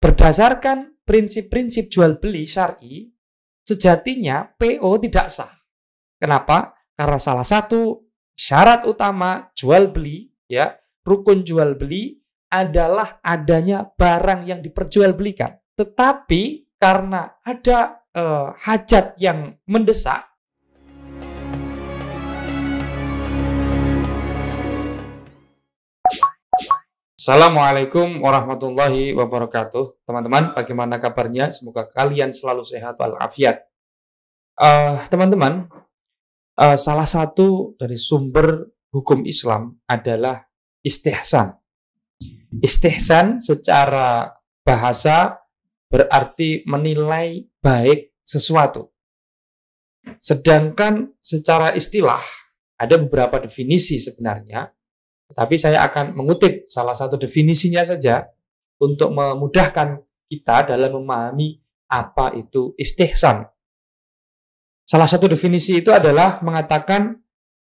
berdasarkan prinsip-prinsip jual beli syar'i, sejatinya PO tidak sah. Kenapa? Karena salah satu syarat utama jual beli, ya, rukun jual beli adalah adanya barang yang diperjualbelikan. Tetapi karena ada hajat yang mendesak, Assalamualaikum warahmatullahi wabarakatuh. Teman-teman, bagaimana kabarnya? Semoga kalian selalu sehat walafiat. Teman-teman, salah satu dari sumber hukum Islam adalah istihsan. Istihsan secara bahasa berarti menilai baik sesuatu. Sedangkan secara istilah ada beberapa definisi sebenarnya. Tapi saya akan mengutip salah satu definisinya saja untuk memudahkan kita dalam memahami apa itu istihsan. Salah satu definisi itu adalah mengatakan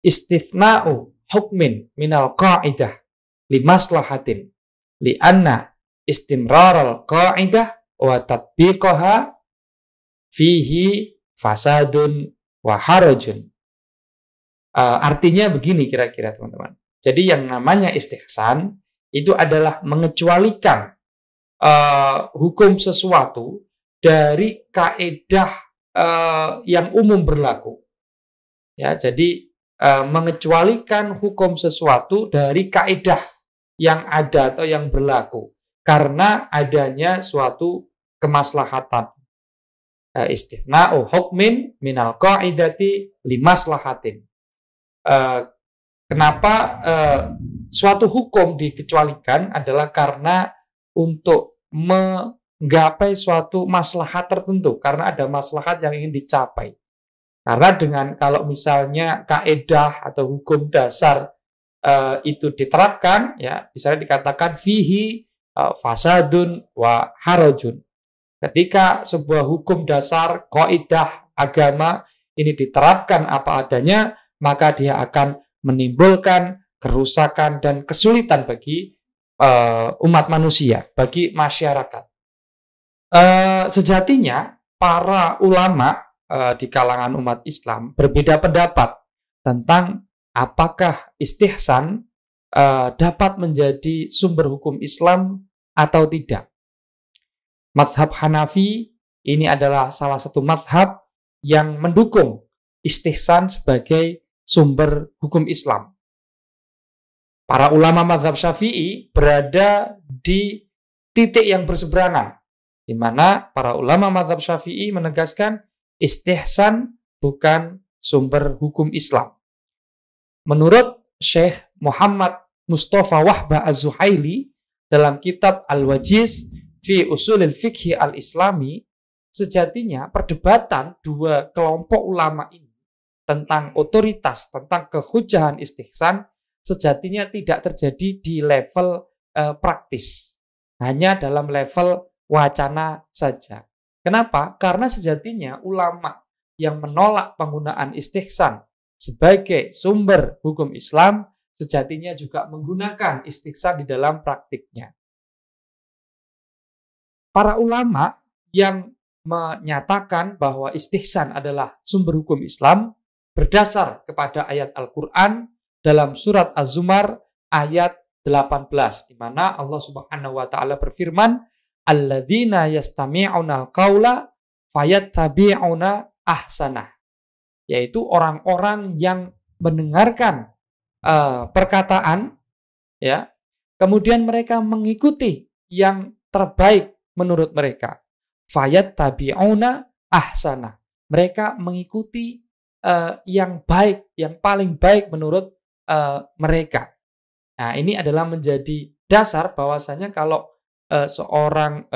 istithna'u hukmin minal qa'idah limaslahatin li'anna istimraral qa'idah wa tatbiqaha fihi fasadun wa harajun. Artinya begini kira-kira teman-teman. Jadi yang namanya istihsan itu adalah mengecualikan hukum sesuatu dari kaedah yang umum berlaku. Ya, jadi mengecualikan hukum sesuatu dari kaedah yang ada atau yang berlaku karena adanya suatu kemaslahatan. Istithna'u hukmin minal qaidati limaslahatin. Kenapa suatu hukum dikecualikan adalah karena untuk menggapai suatu maslahat tertentu, karena ada maslahat yang ingin dicapai. Karena dengan kalau misalnya kaedah atau hukum dasar itu diterapkan, ya misalnya dikatakan fihi fasadun wa harajun. Ketika sebuah hukum dasar kaidah agama ini diterapkan apa adanya, maka dia akan menimbulkan kerusakan dan kesulitan bagi umat manusia, bagi masyarakat. Sejatinya para ulama di kalangan umat Islam berbeda pendapat tentang apakah istihsan dapat menjadi sumber hukum Islam atau tidak. Mazhab Hanafi ini adalah salah satu mazhab yang mendukung istihsan sebagai sumber hukum Islam. Para ulama mazhab Syafi'i berada di titik yang berseberangan, di mana para ulama mazhab Syafi'i menegaskan istihsan bukan sumber hukum Islam. Menurut Syekh Muhammad Mustafa Wahbah Az-Zuhaili dalam kitab Al-Wajiz fi Usulil Fiqhi Al-Islami, sejatinya perdebatan dua kelompok ulama ini tentang otoritas, tentang kehujahan istihsan sejatinya tidak terjadi di level praktis. Hanya dalam level wacana saja. Kenapa? Karena sejatinya ulama yang menolak penggunaan istihsan sebagai sumber hukum Islam sejatinya juga menggunakan istihsan di dalam praktiknya. Para ulama yang menyatakan bahwa istihsan adalah sumber hukum Islam berdasar kepada ayat Al-Quran dalam surat Az-Zumar ayat 18, di mana Allah Subhanahu wa taala berfirman, alladzina yastami'unal qaula fayattabi'una ahsanah, yaitu orang-orang yang mendengarkan perkataan, ya, kemudian mereka mengikuti yang terbaik menurut mereka. Fayattabi'una ahsanah, mereka mengikuti yang baik, yang paling baik menurut mereka. Nah, ini adalah menjadi dasar bahwasanya kalau seorang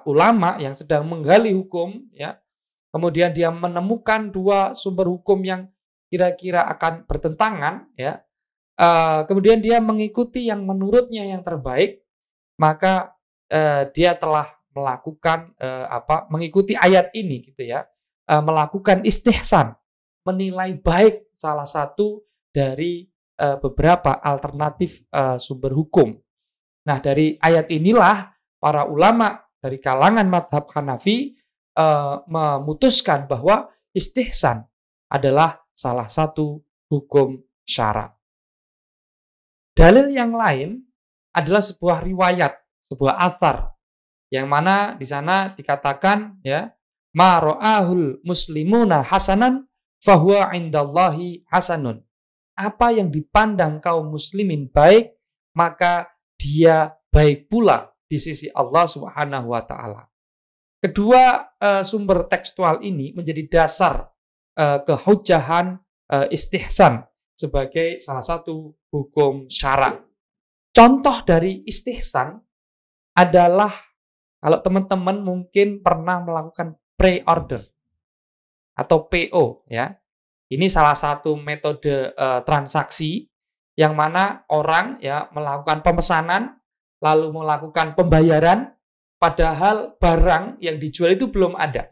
ulama yang sedang menggali hukum, ya, kemudian dia menemukan dua sumber hukum yang kira-kira akan bertentangan, ya, kemudian dia mengikuti yang menurutnya yang terbaik, maka dia telah melakukan mengikuti ayat ini, gitu ya. Melakukan istihsan, menilai baik salah satu dari beberapa alternatif sumber hukum. Nah, dari ayat inilah para ulama dari kalangan mazhab Hanafi memutuskan bahwa istihsan adalah salah satu hukum syara. Dalil yang lain adalah sebuah riwayat, sebuah athar, yang mana di sana dikatakan ya, ma ra'ahul muslimuna hasanan fahuwa indallahi hasanun. Apa yang dipandang kaum muslimin baik, maka dia baik pula di sisi Allah Subhanahu wa taala. Kedua sumber tekstual ini menjadi dasar kehujahan istihsan sebagai salah satu hukum syara. Contoh dari istihsan adalah kalau teman-teman mungkin pernah melakukan pre-order atau PO ya. Ini salah satu metode transaksi yang mana orang ya melakukan pemesanan lalu melakukan pembayaran padahal barang yang dijual itu belum ada.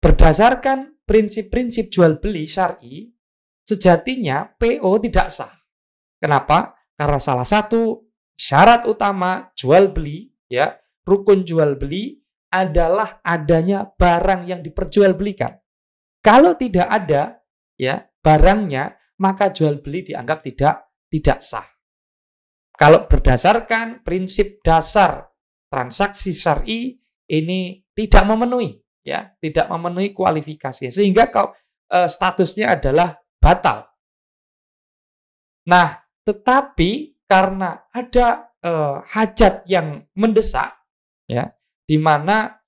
Berdasarkan prinsip-prinsip jual beli syar'i, sejatinya PO tidak sah. Kenapa? Karena salah satu syarat utama jual beli ya, rukun jual beli adalah adanya barang yang diperjualbelikan. Kalau tidak ada ya barangnya, maka jual beli dianggap tidak sah. Kalau berdasarkan prinsip dasar transaksi syar'i ini tidak memenuhi ya, tidak memenuhi kualifikasi sehingga statusnya adalah batal. Nah, tetapi karena ada hajat yang mendesak ya, di mana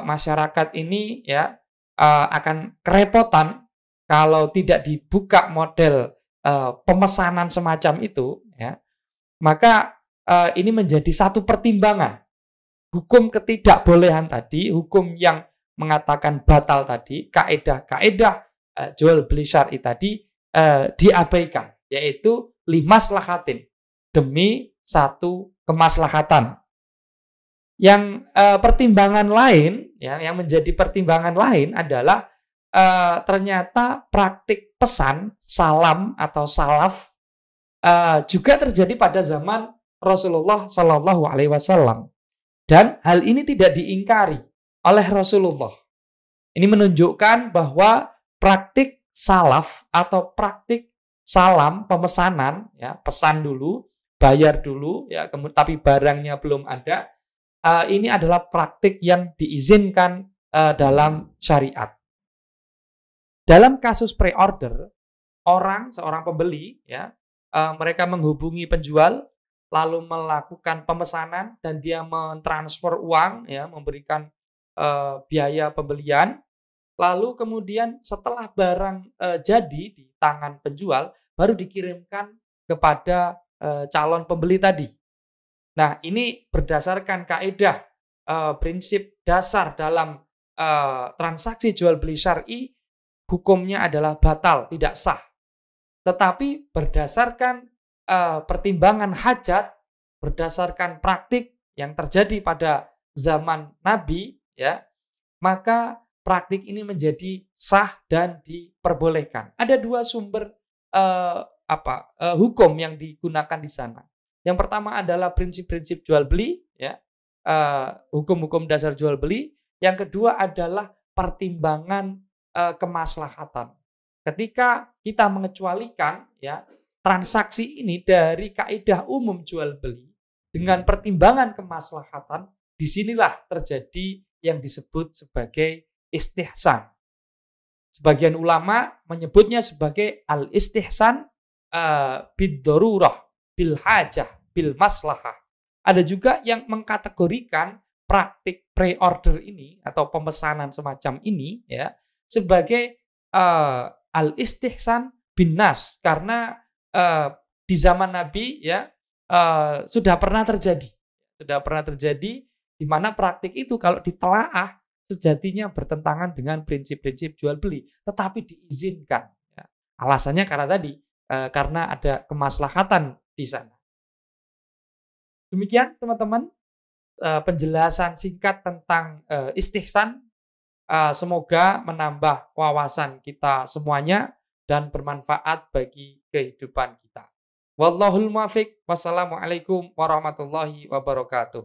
masyarakat ini ya akan kerepotan kalau tidak dibuka model pemesanan semacam itu ya, maka ini menjadi satu pertimbangan. Hukum ketidakbolehan tadi, hukum yang mengatakan batal tadi, kaedah-kaedah jual beli syar'i tadi diabaikan, yaitu limaslahatin, demi satu kemaslahatan. Yang pertimbangan lain, ya, yang menjadi pertimbangan lain adalah ternyata praktik pesan, salam atau salaf juga terjadi pada zaman Rasulullah Shallallahu Alaihi Wasallam, dan hal ini tidak diingkari oleh Rasulullah. Ini menunjukkan bahwa praktik salaf atau praktik salam pemesanan, ya, pesan dulu, bayar dulu, ya, tapi barangnya belum ada. Ini adalah praktik yang diizinkan dalam syariat. Dalam kasus pre-order, seorang pembeli, ya, mereka menghubungi penjual, lalu melakukan pemesanan dan dia mentransfer uang, ya, memberikan biaya pembelian. Lalu kemudian setelah barang jadi di tangan penjual, baru dikirimkan kepada calon pembeli tadi. Nah, ini berdasarkan kaidah prinsip dasar dalam transaksi jual beli syar'i, hukumnya adalah batal, tidak sah. Tetapi berdasarkan pertimbangan hajat, berdasarkan praktik yang terjadi pada zaman Nabi, ya, maka praktik ini menjadi sah dan diperbolehkan. Ada dua sumber hukum yang digunakan di sana. Yang pertama adalah prinsip-prinsip jual beli, ya, hukum-hukum dasar jual beli. Yang kedua adalah pertimbangan kemaslahatan. Ketika kita mengecualikan, ya, transaksi ini dari kaidah umum jual beli dengan pertimbangan kemaslahatan, disinilah terjadi yang disebut sebagai istihsan. Sebagian ulama menyebutnya sebagai al-istihsan bid-darurah, bil hajah, bil maslahah. Ada juga yang mengkategorikan praktik pre-order ini atau pemesanan semacam ini, ya, sebagai al-istihsan bin nas, karena di zaman Nabi, ya, sudah pernah terjadi di mana praktik itu kalau ditelaah sejatinya bertentangan dengan prinsip-prinsip jual beli, tetapi diizinkan. Ya. Alasannya karena tadi karena ada kemaslahatan di sana. Demikian teman-teman penjelasan singkat tentang istihsan. Semoga menambah wawasan kita semuanya dan bermanfaat bagi kehidupan kita. Wallahul muwaffiq. Wassalamualaikum warahmatullahi wabarakatuh.